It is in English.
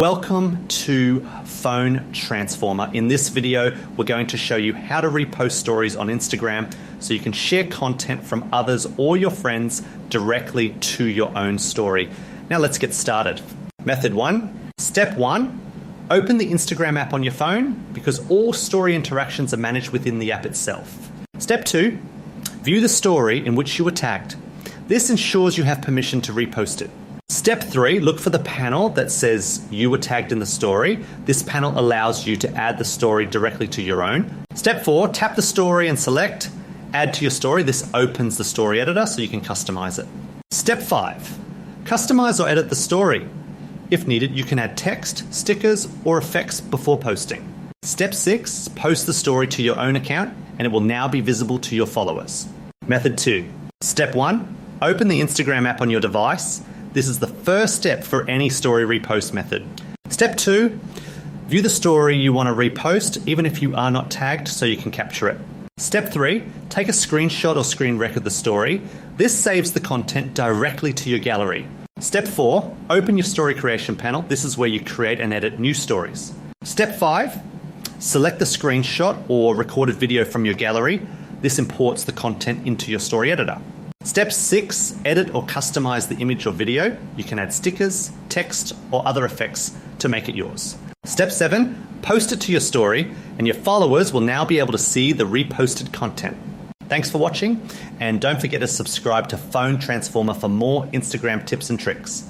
Welcome to Phone Transformer. In this video, we're going to show you how to repost stories on Instagram so you can share content from others or your friends directly to your own story. Now let's get started. Method 1. Step 1. Open the Instagram app on your phone because all story interactions are managed within the app itself. Step 2. View the story in which you were tagged. This ensures you have permission to repost it. Step 3, look for the panel that says you were tagged in the story. This panel allows you to add the story directly to your own. Step 4, tap the story and select add to your story. This opens the story editor so you can customize it. Step 5, customize or edit the story. If needed, you can add text, stickers, or effects before posting. Step 6, post the story to your own account and it will now be visible to your followers. Method 2. Step 1, open the Instagram app on your device. This is the first step for any story repost method. Step 2, view the story you want to repost even if you are not tagged so you can capture it. Step 3, take a screenshot or screen record the story. This saves the content directly to your gallery. Step 4, open your story creation panel. This is where you create and edit new stories. Step 5, select the screenshot or recorded video from your gallery. This imports the content into your story editor. Step 6, edit or customize the image or video. You can add stickers, text, or other effects to make it yours. Step 7, post it to your story, and your followers will now be able to see the reposted content. Thanks for watching, and don't forget to subscribe to Phone Transformer for more Instagram tips and tricks.